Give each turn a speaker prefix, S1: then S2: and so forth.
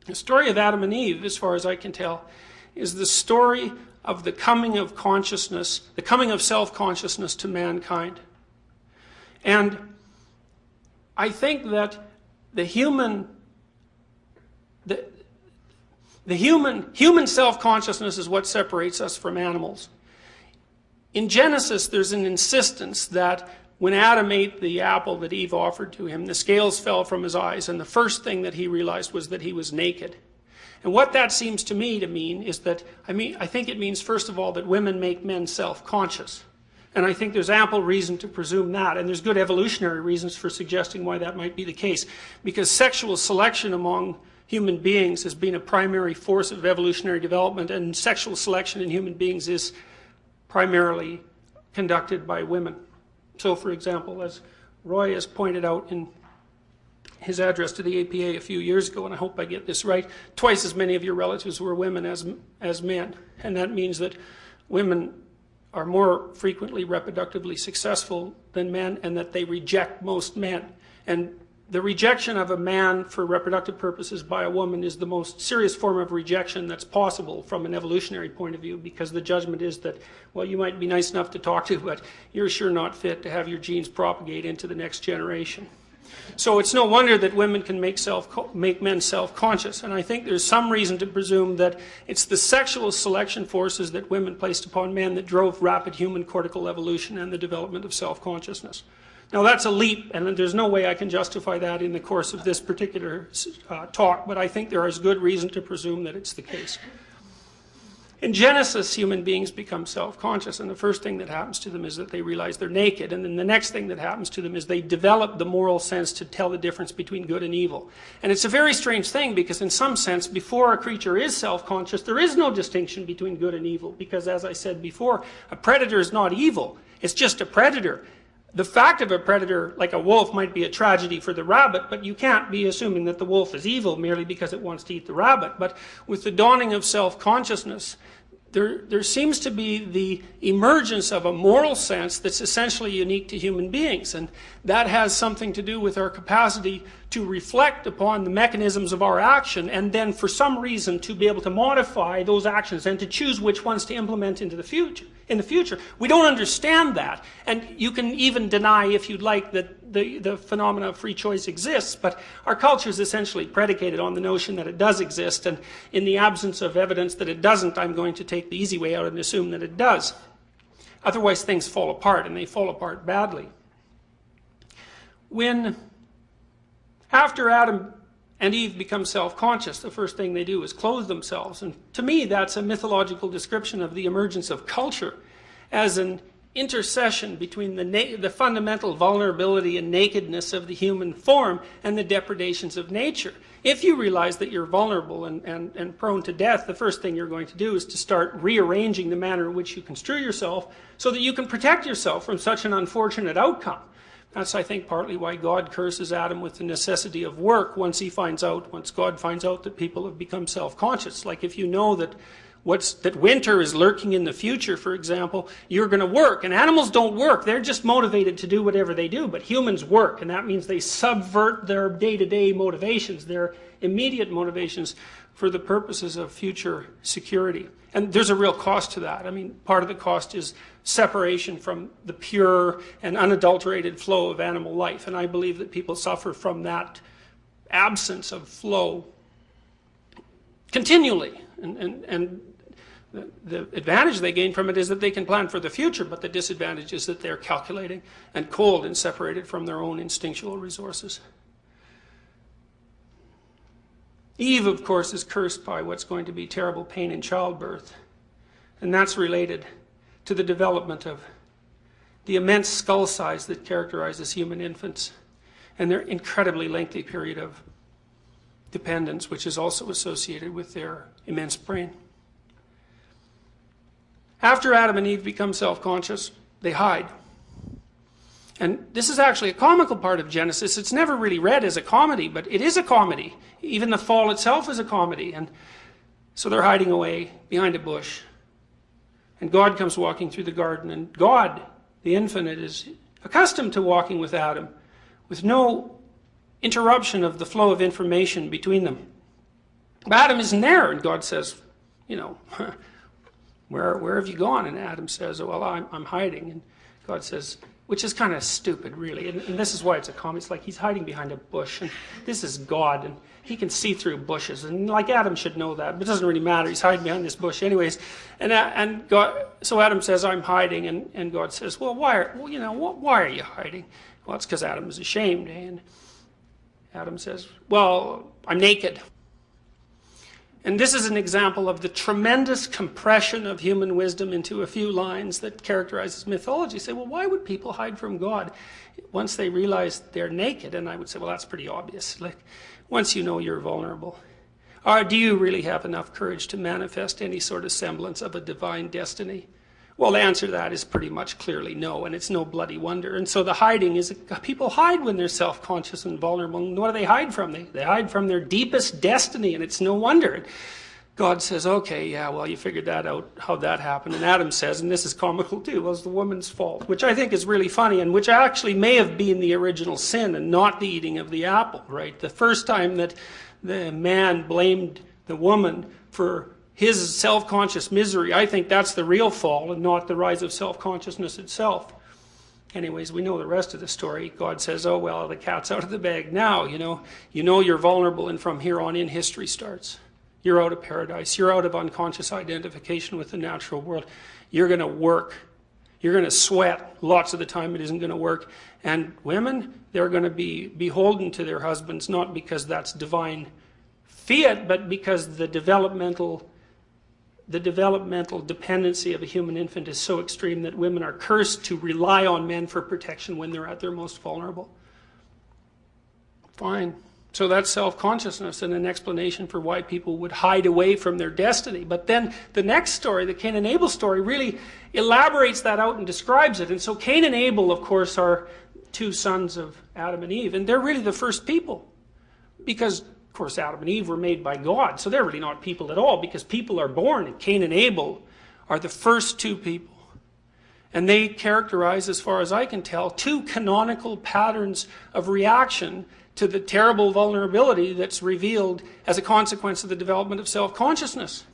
S1: The story of Adam and Eve, as far as I can tell, is the story of the coming of consciousness, the coming of self-consciousness to mankind. And I think that the human self-consciousness is what separates us from animals. In Genesis, there's an insistence that when Adam ate the apple that Eve offered to him, the scales fell from his eyes, and the first thing that he realized was that he was naked. And what that seems to me to mean is that, I think it means, first of all, that women make men self-conscious. And I think there's ample reason to presume that, and there's good evolutionary reasons for suggesting why that might be the case. Because sexual selection among human beings has been a primary force of evolutionary development, and sexual selection in human beings is primarily conducted by women. So, for example, as Roy has pointed out in his address to the APA a few years ago, and I hope I get this right, twice as many of your relatives were women as men. And that means that women are more frequently reproductively successful than men, and that they reject most men. And the rejection of a man for reproductive purposes by a woman is the most serious form of rejection that's possible from an evolutionary point of view, because the judgment is that, well, you might be nice enough to talk to, but you're sure not fit to have your genes propagate into the next generation. So it's no wonder that women can make men self-conscious, and I think there's some reason to presume that it's the sexual selection forces that women placed upon men that drove rapid human cortical evolution and the development of self-consciousness. Now that's a leap, and there's no way I can justify that in the course of this particular talk, but I think there is good reason to presume that it's the case. In Genesis, human beings become self-conscious, and the first thing that happens to them is that they realize they're naked, and then the next thing that happens to them is they develop the moral sense to tell the difference between good and evil. And it's a very strange thing, because in some sense, before a creature is self-conscious, there is no distinction between good and evil, because as I said before, a predator is not evil, it's just a predator. The fact of a predator, like a wolf, might be a tragedy for the rabbit, but you can't be assuming that the wolf is evil merely because it wants to eat the rabbit. But with the dawning of self-consciousness, there seems to be the emergence of a moral sense that's essentially unique to human beings. And that has something to do with our capacity to reflect upon the mechanisms of our action, and then for some reason to be able to modify those actions and to choose which ones to implement into the future. In the future, we don't understand that, and you can even deny, if you'd like, that the phenomena of free choice exists, but our culture is essentially predicated on the notion that it does exist, and in the absence of evidence that it doesn't, I'm going to take the easy way out and assume that it does. Otherwise, things fall apart, and they fall apart badly. After Adam and Eve become self-conscious, the first thing they do is clothe themselves. And to me, that's a mythological description of the emergence of culture as an intercession between the fundamental vulnerability and nakedness of the human form and the depredations of nature. If you realize that you're vulnerable and prone to death, the first thing you're going to do is to start rearranging the manner in which you construe yourself so that you can protect yourself from such an unfortunate outcome. That's, I think, partly why God curses Adam with the necessity of work once God finds out that people have become self-conscious. Like if you know that winter is lurking in the future, for example, you're going to work. And animals don't work. They're just motivated to do whatever they do. But humans work, and that means they subvert their day-to-day motivations, their immediate motivations, for the purposes of future security. And there's a real cost to that. I mean, part of the cost is separation from the pure and unadulterated flow of animal life. And I believe that people suffer from that absence of flow continually. And the advantage they gain from it is that they can plan for the future, but the disadvantage is that they're calculating and cold and separated from their own instinctual resources. Eve, of course, is cursed by what's going to be terrible pain in childbirth. And that's related to the development of the immense skull size that characterizes human infants and their incredibly lengthy period of dependence, which is also associated with their immense brain. After Adam and Eve become self-conscious, they hide. And this is actually a comical part of Genesis. It's never really read as a comedy, but it is a comedy. Even the fall itself is a comedy. And so they're hiding away behind a bush. And God comes walking through the garden. And God, the infinite, is accustomed to walking with Adam with no interruption of the flow of information between them. But Adam isn't there, and God says, you know, where have you gone? And Adam says, well, I'm hiding. And God says, which is kind of stupid, really. And this is why it's a comment. It's like he's hiding behind a bush, and this is God, and he can see through bushes. And like Adam should know that, but it doesn't really matter. He's hiding behind this bush anyways. And God, so Adam says, I'm hiding, and God says, well, why are you hiding? Well, it's because Adam is ashamed. And Adam says, well, I'm naked. And this is an example of the tremendous compression of human wisdom into a few lines that characterizes mythology. Say, well, why would people hide from God once they realize they're naked? And I would say, well, that's pretty obvious. Like, once you know you're vulnerable. Or do you really have enough courage to manifest any sort of semblance of a divine destiny? Well, the answer to that is pretty much clearly no, and it's no bloody wonder. And so the hiding is, people hide when they're self-conscious and vulnerable. And what do they hide from? They hide from their deepest destiny, and it's no wonder. And God says, okay, yeah, well, you figured that out, how that happened. And Adam says, and this is comical too, well, it's the woman's fault, which I think is really funny, and which actually may have been the original sin and not the eating of the apple, right? The first time that the man blamed the woman for his self-conscious misery, I think that's the real fall and not the rise of self-consciousness itself. Anyways, we know the rest of the story. God says, oh, well, the cat's out of the bag now, you know you're vulnerable, and from here on in, history starts. You're out of paradise. You're out of unconscious identification with the natural world. You're going to work. You're going to sweat. Lots of the time it isn't going to work. And women, they're going to be beholden to their husbands, not because that's divine fiat, but because the developmental dependency of a human infant is so extreme that women are cursed to rely on men for protection when they're at their most vulnerable. Fine. So that's self-consciousness and an explanation for why people would hide away from their destiny. But then the next story, the Cain and Abel story, really elaborates that out and describes it. And so Cain and Abel, of course, are two sons of Adam and Eve. And they're really the first people. Because, of course, Adam and Eve were made by God. So they're really not people at all, because people are born. And Cain and Abel are the first two people. And they characterize, as far as I can tell, two canonical patterns of reaction to the terrible vulnerability that's revealed as a consequence of the development of self-consciousness.